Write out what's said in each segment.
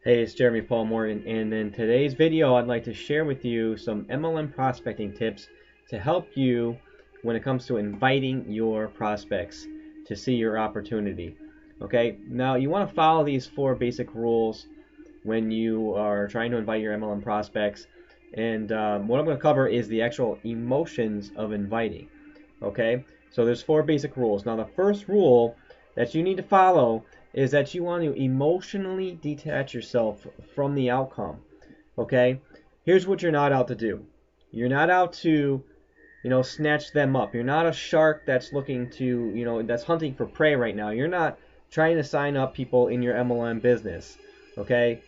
Hey, it's Jeremy Paul Morgan, and in today's video, I'd like to share with you some MLM prospecting tips to help you when it comes to inviting your prospects to see your opportunity. Okay, now you want to follow these 4 basic rules when you are trying to invite your MLM prospects, and what I'm going to cover is the actual emotions of inviting. Okay, so there's 4 basic rules. Now, the first rule that you need to follow is that you want to emotionally detach yourself from the outcome. Okay, here's what you're not out to do. You're not out to, snatch them up. You're not a shark that's looking to, that's hunting for prey right now. You're not trying to sign up people in your MLM business. Okay,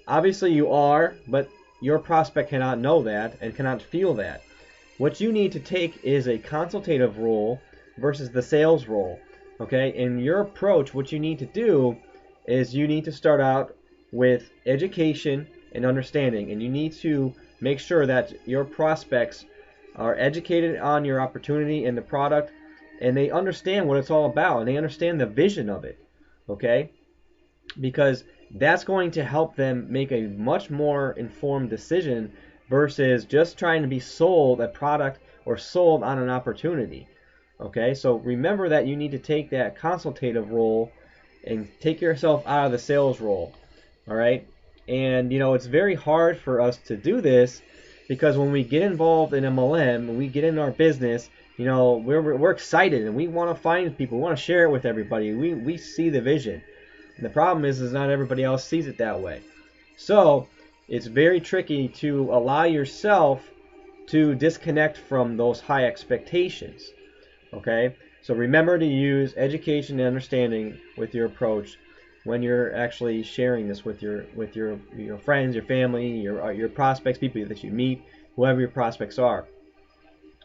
obviously you are, but your prospect cannot know that and cannot feel that. What you need to take is a consultative role versus the sales role. Okay, in your approach, what you need to do is you need to start out with education and understanding, and you need to make sure that your prospects are educated on your opportunity and the product, and they understand what it's all about, and they understand the vision of it. Okay, because that's going to help them make a much more informed decision versus just trying to be sold a product or sold on an opportunity. Okay, so remember that you need to take that consultative role and take yourself out of the sales role. All right, and it's very hard for us to do this because when we get involved in MLM, when we get in our business, we're excited and we want to find people, we want to share it with everybody. We see the vision. And the problem is not everybody else sees it that way. So it's very tricky to allow yourself to disconnect from those high expectations. Okay? So remember to use education and understanding with your approach when you're actually sharing this with your friends, your family, your prospects, people that you meet, whoever your prospects are.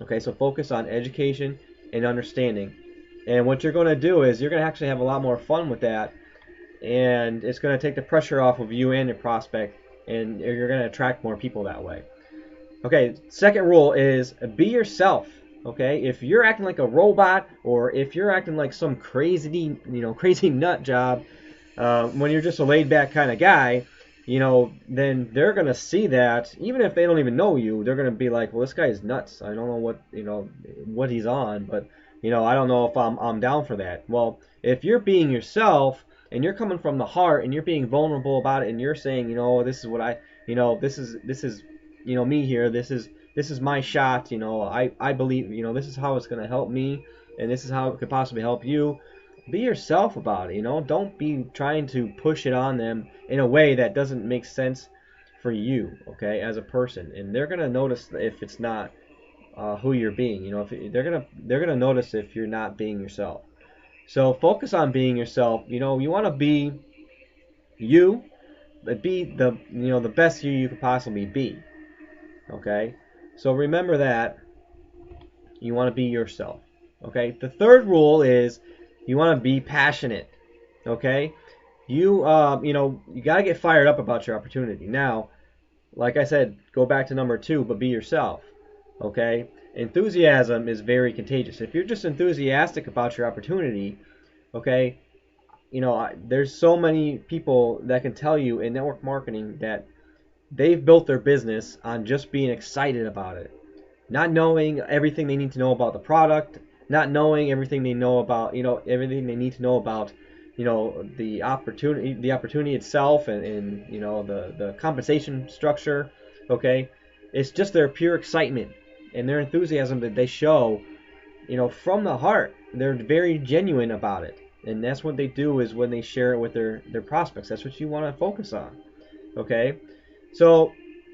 Okay, so focus on education and understanding. And what you're going to do is you're going to actually have a lot more fun with that, and it's going to take the pressure off of you and your prospect, and you're going to attract more people that way. Okay, second rule is be yourself. Okay, if you're acting like a robot or if you're acting like some crazy nut job, when you're just a laid back kind of guy, then they're gonna see that. Even if they don't even know you, they're gonna be like, well, this guy is nuts. I don't know what he's on, but I don't know if I'm down for that. Well, if you're being yourself and you're coming from the heart and you're being vulnerable about it and you're saying, this is what this is me here. This is my shot. I believe, this is how it's gonna help me, and this is how it could possibly help you. Be yourself about it. Don't be trying to push it on them in a way that doesn't make sense for you, okay, as a person. And they're gonna notice if it's not who you're being. If they're gonna notice if you're not being yourself. So focus on being yourself. You want to be you, but be the best you could possibly be. Okay. So remember that you want to be yourself. Okay. The third rule is you want to be passionate. Okay. You got to get fired up about your opportunity. Now, like I said, go back to number 2, but be yourself. Okay? Enthusiasm is very contagious. If you're just enthusiastic about your opportunity, okay, there's so many people that can tell you in network marketing that they've built their business on just being excited about it, not knowing everything they need to know about the product, not knowing everything they know about, everything they need to know about, the opportunity itself, and the compensation structure. Okay, it's just their pure excitement and their enthusiasm that they show, from the heart. They're very genuine about it, and that's what they do is when they share it with their prospects. That's what you want to focus on. Okay, so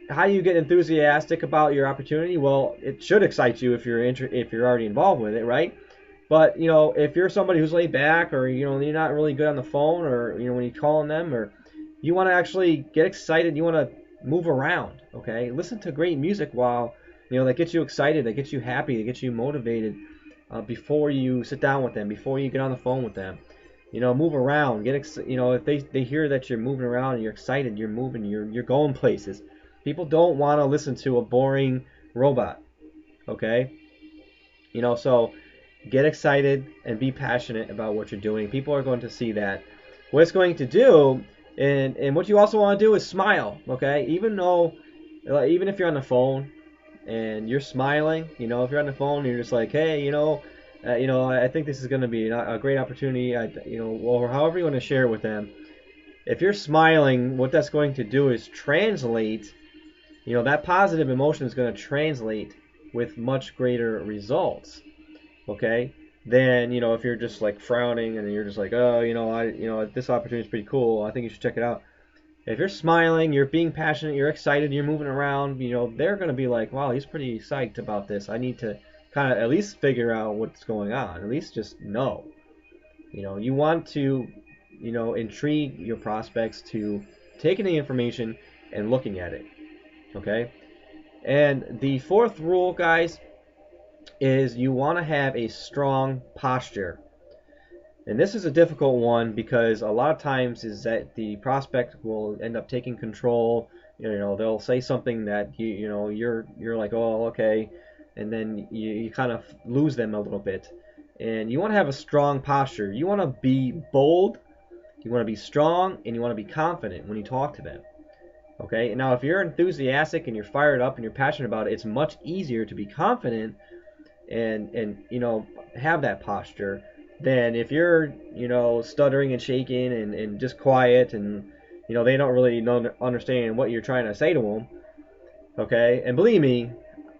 how do you get enthusiastic about your opportunity? Well, it should excite you if you're already involved with it, right? But if you're somebody who's laid back, or you're not really good on the phone, or when you're calling them, or you want to actually get excited, you want to move around. Okay, listen to great music while that gets you excited, that gets you happy, that gets you motivated before you sit down with them, before you get on the phone with them. Move around. If they hear that you're moving around and you're excited, you're moving, you're going places. People don't want to listen to a boring robot. Okay? So get excited and be passionate about what you're doing. People are going to see that. What it's going to do And what you also want to do is smile, okay? Even if you're on the phone and you're smiling, if you're on the phone and you're just like, hey, I think this is going to be a great opportunity, or however you want to share it with them. If you're smiling, what that's going to do is translate, that positive emotion is going to translate with much greater results, okay? Then, if you're just like frowning and you're just like, oh, this opportunity is pretty cool, I think you should check it out. If you're smiling, you're being passionate, you're excited, you're moving around, they're going to be like, wow, he's pretty psyched about this. I need to kind of at least figure out what's going on. At least just know. You want to, intrigue your prospects to taking the information and looking at it. Okay? And the fourth rule, guys, is you want to have a strong posture. And this is a difficult one because a lot of times is that the prospect will end up taking control. They'll say something that you're like, oh, okay, and then you kind of lose them a little bit. And you want to have a strong posture. You want to be bold, you want to be strong, and you want to be confident when you talk to them. Okay? Now, if you're enthusiastic and you're fired up and you're passionate about it, it's much easier to be confident and have that posture than if you're stuttering and shaking and just quiet and they don't really understand what you're trying to say to them. Okay? And believe me,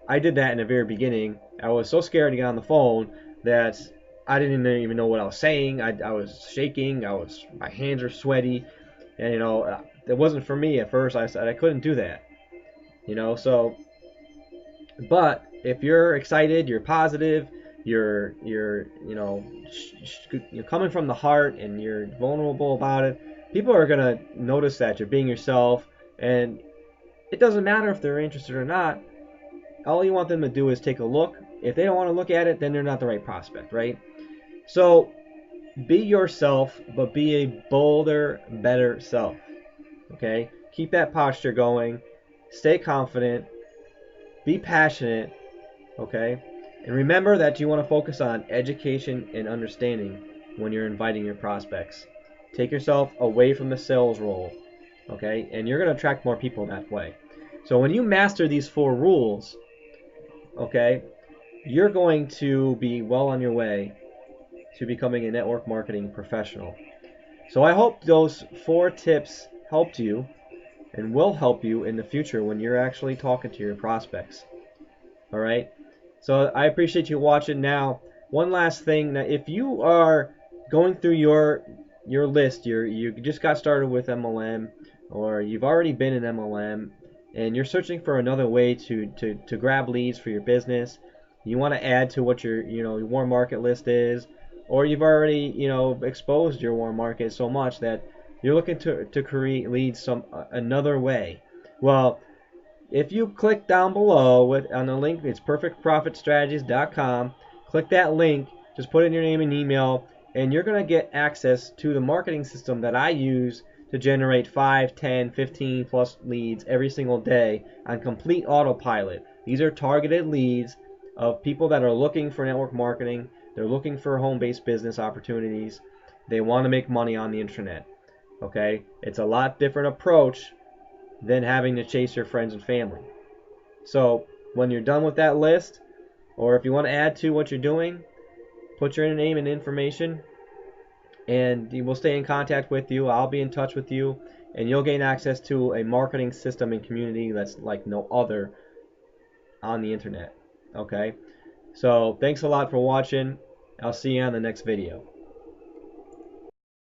I did that in the very beginning. I was so scared to get on the phone that I didn't even know what I was saying. I was shaking. My hands are sweaty, and it wasn't for me at first. I said I couldn't do that. So, but if you're excited, you're positive, you're coming from the heart and you're vulnerable about it, people are gonna notice that you're being yourself, and it doesn't matter if they're interested or not. All you want them to do is take a look. If they don't want to look at it, then they're not the right prospect, right? So be yourself, but be a bolder, better self. Okay? Keep that posture going. Stay confident. Be passionate. Okay? And remember that you want to focus on education and understanding when you're inviting your prospects. Take yourself away from the sales role. Okay? And you're going to attract more people that way. So when you master these 4 rules, okay, you're going to be well on your way to becoming a network marketing professional. So I hope those 4 tips helped you and will help you in the future when you're actually talking to your prospects. All right? So I appreciate you watching. Now, one last thing, that if you are going through your list, you just got started with MLM, or you've already been in MLM, and you're searching for another way to grab leads for your business, you want to add to what your warm market list is, or you've already exposed your warm market so much that you're looking to create leads another way. Well, if you click down below on the link, it's perfectprofitstrategies.com. Click that link, just put in your name and email, and you're going to get access to the marketing system that I use to generate 5, 10, 15 plus leads every single day on complete autopilot. These are targeted leads of people that are looking for network marketing. They're looking for home-based business opportunities. They want to make money on the internet. Okay? It's a lot different approach than having to chase your friends and family. So when you're done with that list, or if you want to add to what you're doing, put your name and information, and we'll stay in contact with you. I'll be in touch with you, and you'll gain access to a marketing system and community that's like no other on the internet. Okay? So thanks a lot for watching. I'll see you on the next video.